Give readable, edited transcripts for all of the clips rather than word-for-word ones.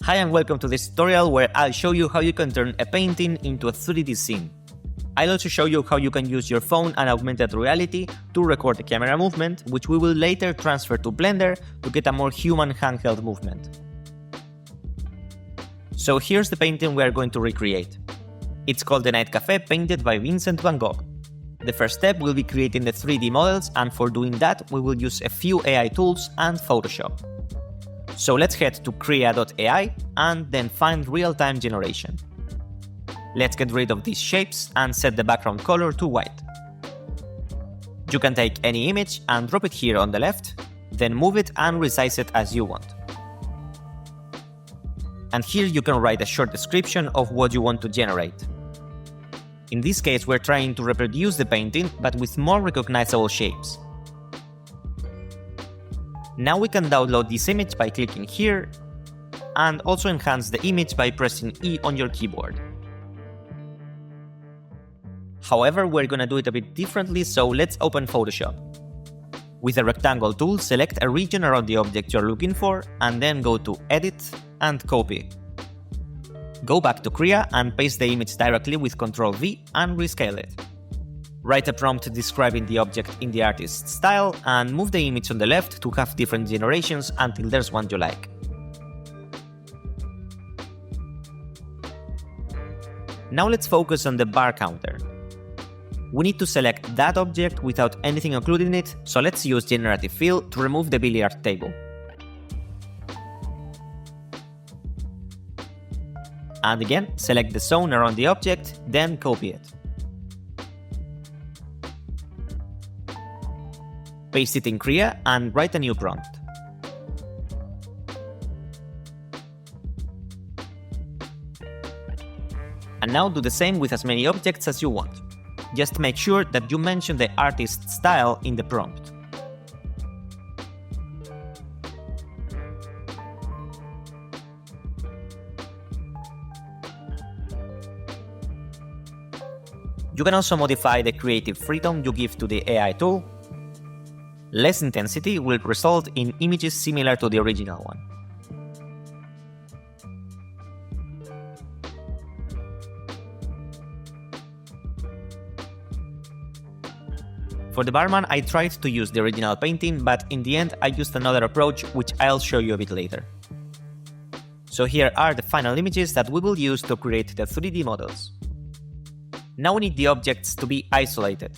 Hi and welcome to this tutorial where I'll show you how you can turn a painting into a 3D scene. I'll also show you how you can use your phone and augmented reality to record the camera movement, which we will later transfer to Blender to get a more human handheld movement. So here's the painting we are going to recreate. It's called The Night Cafe, painted by Vincent van Gogh. The first step will be creating the 3D models, and for doing that we will use a few AI tools and Photoshop. So let's head to Krea.ai and then find real-time generation. Let's get rid of these shapes and set the background color to white. You can take any image and drop it here on the left, then move it and resize it as you want. And here you can write a short description of what you want to generate. In this case, we're trying to reproduce the painting, but with more recognizable shapes. Now we can download this image by clicking here, and also enhance the image by pressing E on your keyboard. However, we're gonna do it a bit differently, so let's open Photoshop. With the rectangle tool, select a region around the object you're looking for, and then go to Edit and Copy. Go back to Krea and paste the image directly with Ctrl-V and rescale it. Write a prompt describing the object in the artist's style and move the image on the left to have different generations until there's one you like. Now let's focus on the bar counter. We need to select that object without anything included in it, so let's use Generative Fill to remove the billiard table. And again, select the zone around the object, then copy it. Paste it in Krea and write a new prompt. And now do the same with as many objects as you want. Just make sure that you mention the artist's style in the prompt. You can also modify the creative freedom you give to the AI tool. Less intensity will result in images similar to the original one. For the barman, I tried to use the original painting, but in the end I used another approach, which I'll show you a bit later. So here are the final images that we will use to create the 3D models. Now we need the objects to be isolated.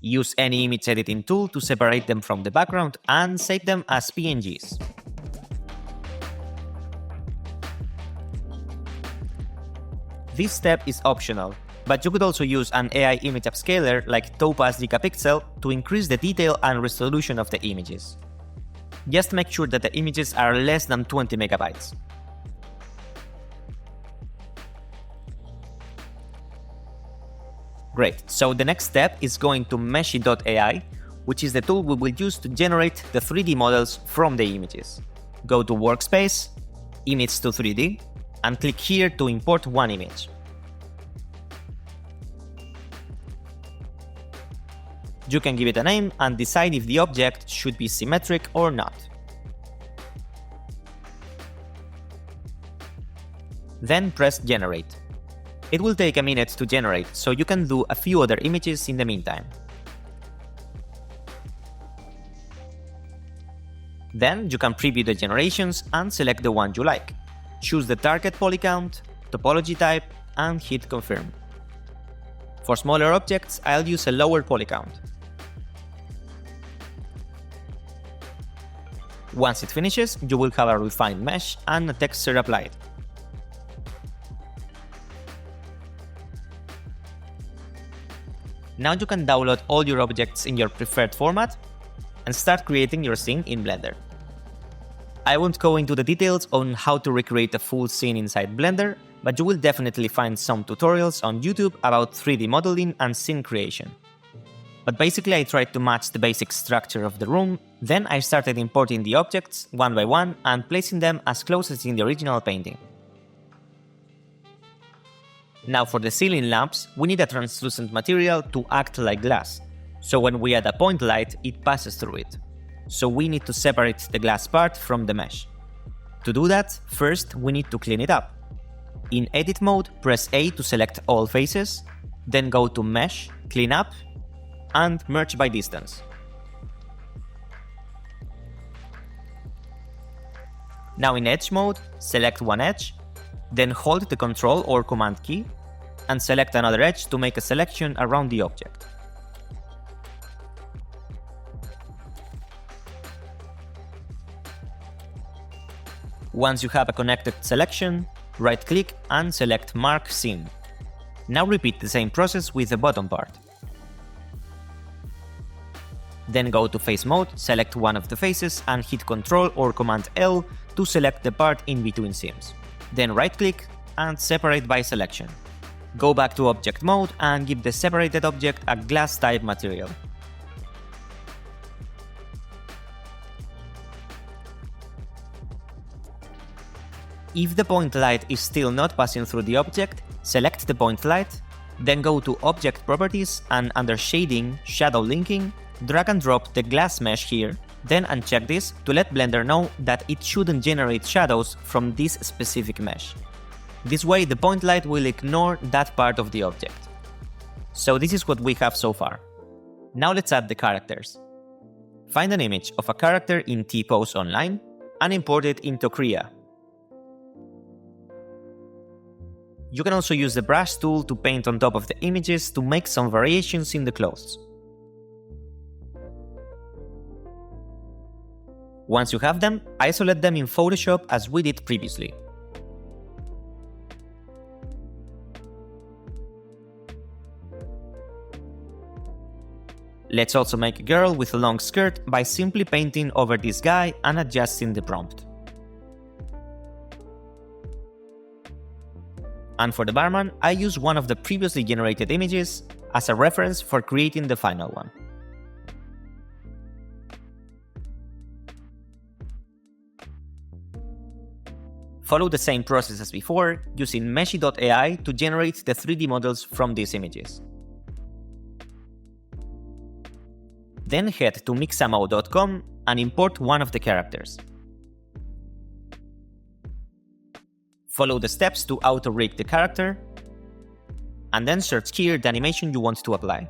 Use any image editing tool to separate them from the background and save them as PNGs. This step is optional, but you could also use an AI image upscaler like Topaz Gigapixel to increase the detail and resolution of the images. Just make sure that the images are less than 20 megabytes. Great, so the next step is going to Meshy.ai, which is the tool we will use to generate the 3D models from the images. Go to Workspace, Image to 3D, and click here to import one image. You can give it a name and decide if the object should be symmetric or not. Then press Generate. It will take a minute to generate, so you can do a few other images in the meantime. Then you can preview the generations and select the one you like. Choose the target poly count, topology type, and hit Confirm. For smaller objects, I'll use a lower poly count. Once it finishes, you will have a refined mesh and a texture applied. Now you can download all your objects in your preferred format and start creating your scene in Blender. I won't go into the details on how to recreate a full scene inside Blender, but you will definitely find some tutorials on YouTube about 3D modeling and scene creation. But basically I tried to match the basic structure of the room, then I started importing the objects one by one and placing them as close as in the original painting. Now for the ceiling lamps, we need a translucent material to act like glass, so when we add a point light, it passes through it. So we need to separate the glass part from the mesh. To do that, first we need to clean it up. In Edit mode, press A to select all faces, then go to Mesh, Clean Up, and Merge by Distance. Now in Edge mode, select one edge, then hold the Ctrl or Command key, and select another edge to make a selection around the object. Once you have a connected selection, right-click and select Mark Seam. Now repeat the same process with the bottom part. Then go to Face mode, select one of the faces and hit Ctrl or Command L to select the part in between seams. Then right-click and separate by selection. Go back to Object mode and give the separated object a glass type material. If the point light is still not passing through the object, select the point light, then go to Object Properties and under Shading, Shadow Linking, drag and drop the glass mesh here, then uncheck this to let Blender know that it shouldn't generate shadows from this specific mesh. This way the point light will ignore that part of the object. So this is what we have so far. Now let's add the characters. Find an image of a character in T-Pose Online and import it into Krea. You can also use the brush tool to paint on top of the images to make some variations in the clothes. Once you have them, isolate them in Photoshop as we did previously. Let's also make a girl with a long skirt by simply painting over this guy and adjusting the prompt. And for the barman, I use one of the previously generated images as a reference for creating the final one. Follow the same process as before, using Meshy.ai to generate the 3D models from these images. Then head to mixamo.com and import one of the characters. Follow the steps to auto-rig the character, and then search here the animation you want to apply.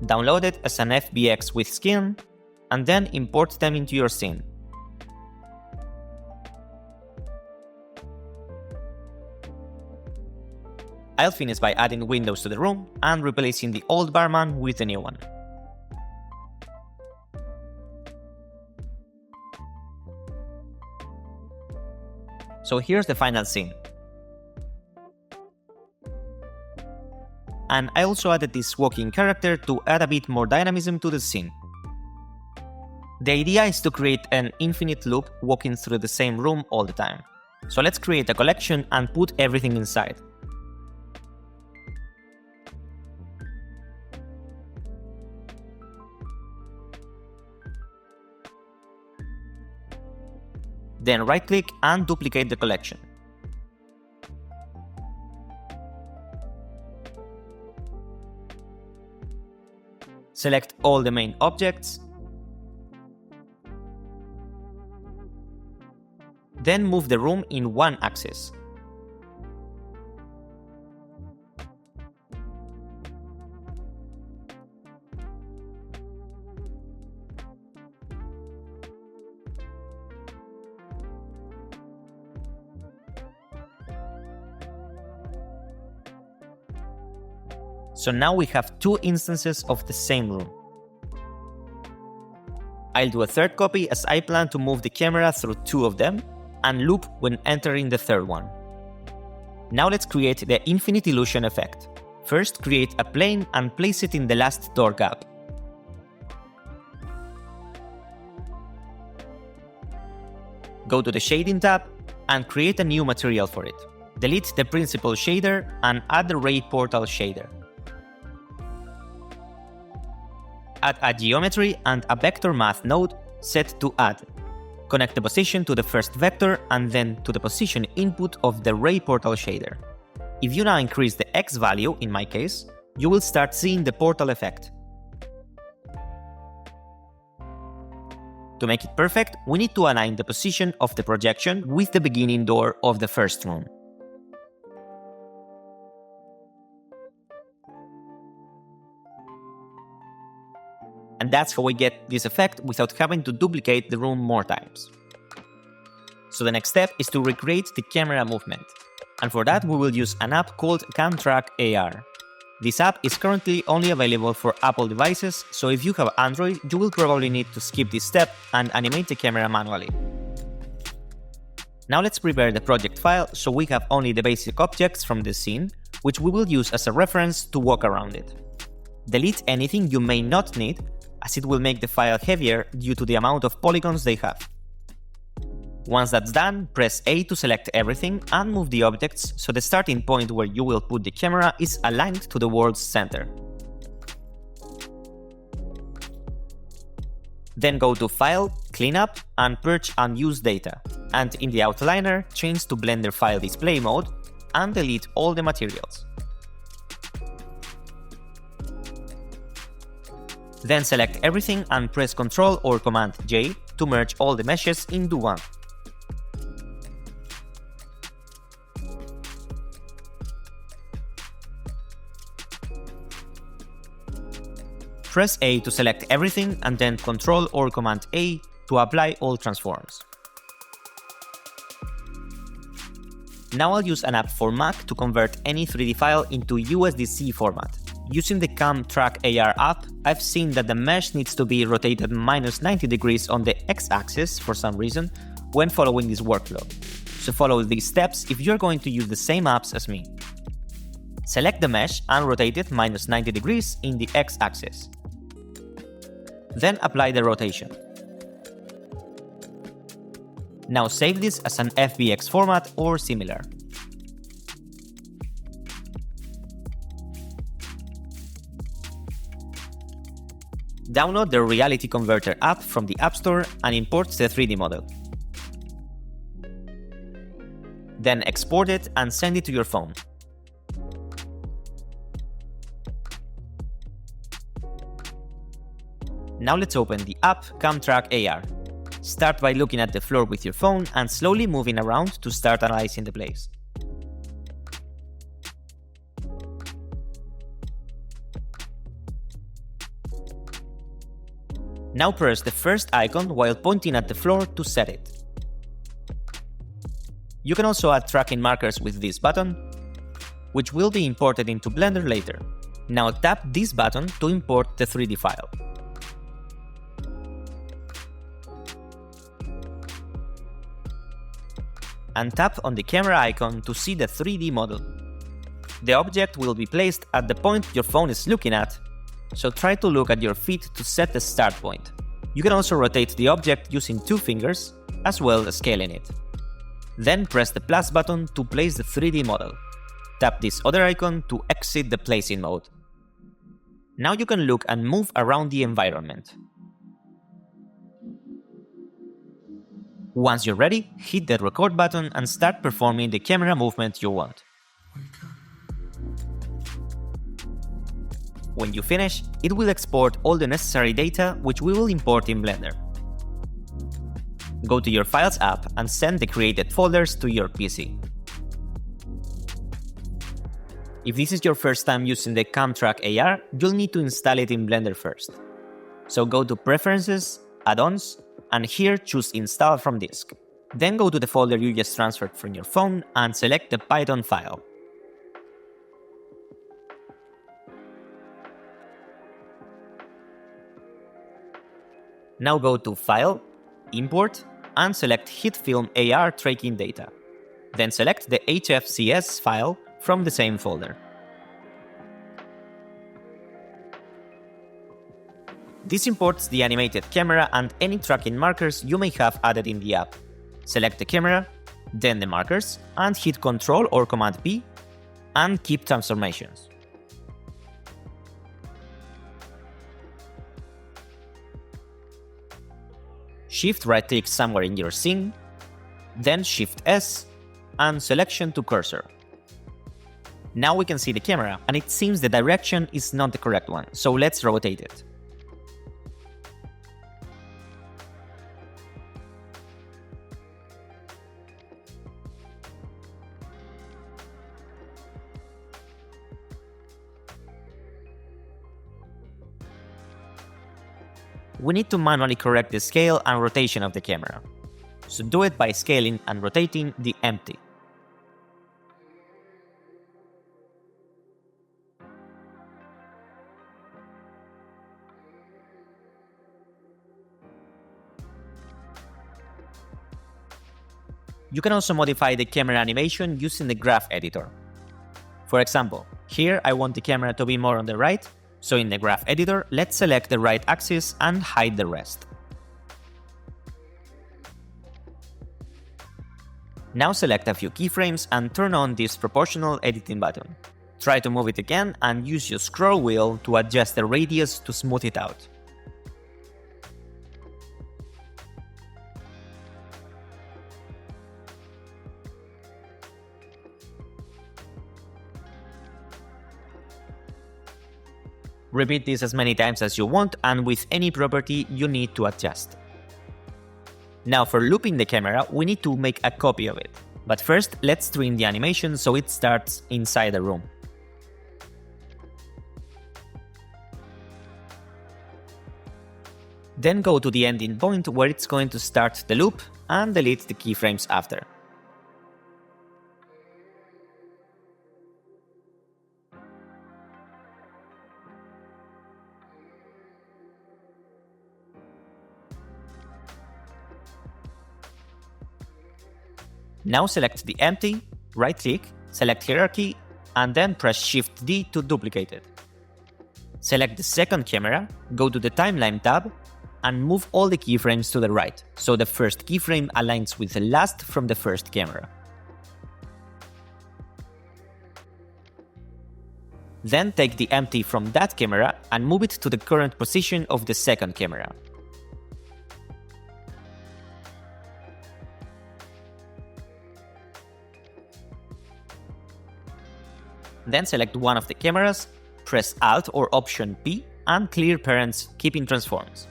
Download it as an FBX with skin, and then import them into your scene. I'll finish by adding windows to the room and replacing the old barman with the new one. So here's the final scene. And I also added this walking character to add a bit more dynamism to the scene. The idea is to create an infinite loop walking through the same room all the time. So let's create a collection and put everything inside. Then right-click and duplicate the collection. Select all the main objects. Then move the room in one axis. So now we have two instances of the same room. I'll do a third copy as I plan to move the camera through two of them and loop when entering the third one. Now let's create the infinite illusion effect. First, create a plane and place it in the last door gap. Go to the Shading tab and create a new material for it. Delete the principal shader and add the ray portal shader. Add a geometry and a vector math node set to add. Connect the position to the first vector and then to the position input of the ray portal shader. If you now increase the X value, in my case, you will start seeing the portal effect. To make it perfect, we need to align the position of the projection with the beginning door of the first room. And that's how we get this effect without having to duplicate the room more times. So the next step is to recreate the camera movement. And for that we will use an app called CamTrackAR. This app is currently only available for Apple devices, so if you have Android, you will probably need to skip this step and animate the camera manually. Now let's prepare the project file so we have only the basic objects from the scene, which we will use as a reference to walk around it. Delete anything you may not need, as it will make the file heavier due to the amount of polygons they have. Once that's done, press A to select everything and move the objects so the starting point where you will put the camera is aligned to the world's center. Then go to File, Cleanup, and Purge Unused Data, and in the outliner, change to Blender File Display mode and delete all the materials. Then select everything and press Ctrl or Command J to merge all the meshes into one. Press A to select everything and then Ctrl or Command A to apply all transforms. Now I'll use an app for Mac to convert any 3D file into USDC format. Using the CamTrackAR app, I've seen that the mesh needs to be rotated -90 degrees on the x-axis for some reason when following this workflow. So follow these steps if you're going to use the same apps as me. Select the mesh and rotate it -90 degrees in the x-axis. Then apply the rotation. Now save this as an FBX format or similar. Download the Reality Converter app from the App Store and import the 3D model. Then export it and send it to your phone. Now let's open the app CamTrackAR. Start by looking at the floor with your phone and slowly moving around to start analyzing the place. Now press the first icon while pointing at the floor to set it. You can also add tracking markers with this button, which will be imported into Blender later. Now tap this button to import the 3D file. And tap on the camera icon to see the 3D model. The object will be placed at the point your phone is looking at, so try to look at your feet to set the start point. You can also rotate the object using 2 fingers, as well as scaling it. Then press the plus button to place the 3D model. Tap this other icon to exit the placing mode. Now you can look and move around the environment. Once you're ready, hit the record button and start performing the camera movement you want. When you finish, it will export all the necessary data, which we will import in Blender. Go to your Files app and send the created folders to your PC. If this is your first time using the CamTrackAR, you'll need to install it in Blender first. So go to Preferences, Add-ons, and here choose Install from Disk. Then go to the folder you just transferred from your phone and select the Python file. Now go to File, Import, and select HitFilm AR Tracking Data. Then select the HFCS file from the same folder. This imports the animated camera and any tracking markers you may have added in the app. Select the camera, then the markers, and hit Ctrl or Command P, and keep transformations. Shift right-click somewhere in your scene, then Shift S, and Selection to Cursor. Now we can see the camera, and it seems the direction is not the correct one, so let's rotate it. we need to manually correct the scale and rotation of the camera. So do it by scaling and rotating the empty. You can also modify the camera animation using the graph editor. For example, here I want the camera to be more on the right, so in the graph editor, let's select the right axis and hide the rest. Now select a few keyframes and turn on this proportional editing button. Try to move it again and use your scroll wheel to adjust the radius to smooth it out. Repeat this as many times as you want and with any property you need to adjust. Now for looping the camera, we need to make a copy of it. But first, let's trim the animation so it starts inside the room. Then go to the ending point where it's going to start the loop and delete the keyframes after. Now select the empty, right-click, select hierarchy, and then press Shift-D to duplicate it. Select the second camera, go to the timeline tab, and move all the keyframes to the right, so the first keyframe aligns with the last from the first camera. Then take the empty from that camera and move it to the current position of the second camera. Then select one of the cameras, press Alt or Option P and clear parents, keeping transforms.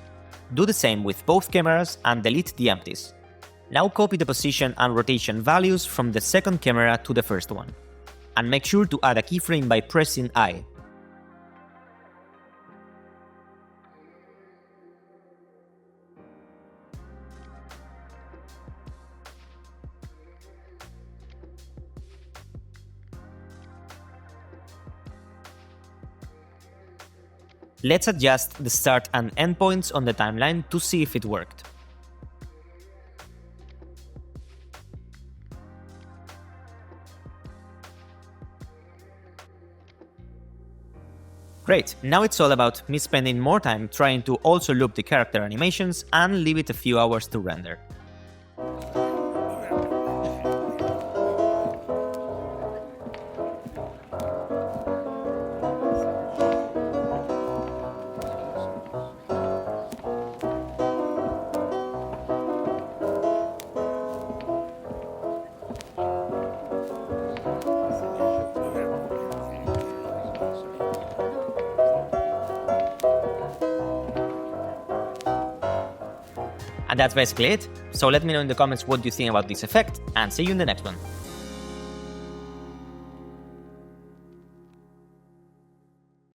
Do the same with both cameras and delete the empties. Now copy the position and rotation values from the second camera to the first one. And make sure to add a keyframe by pressing I. Let's adjust the start and end points on the timeline to see if it worked. Great, now it's all about me spending more time trying to also loop the character animations and leave it a few hours to render. And that's basically it. So let me know in the comments what you think about this effect, and see you in the next one.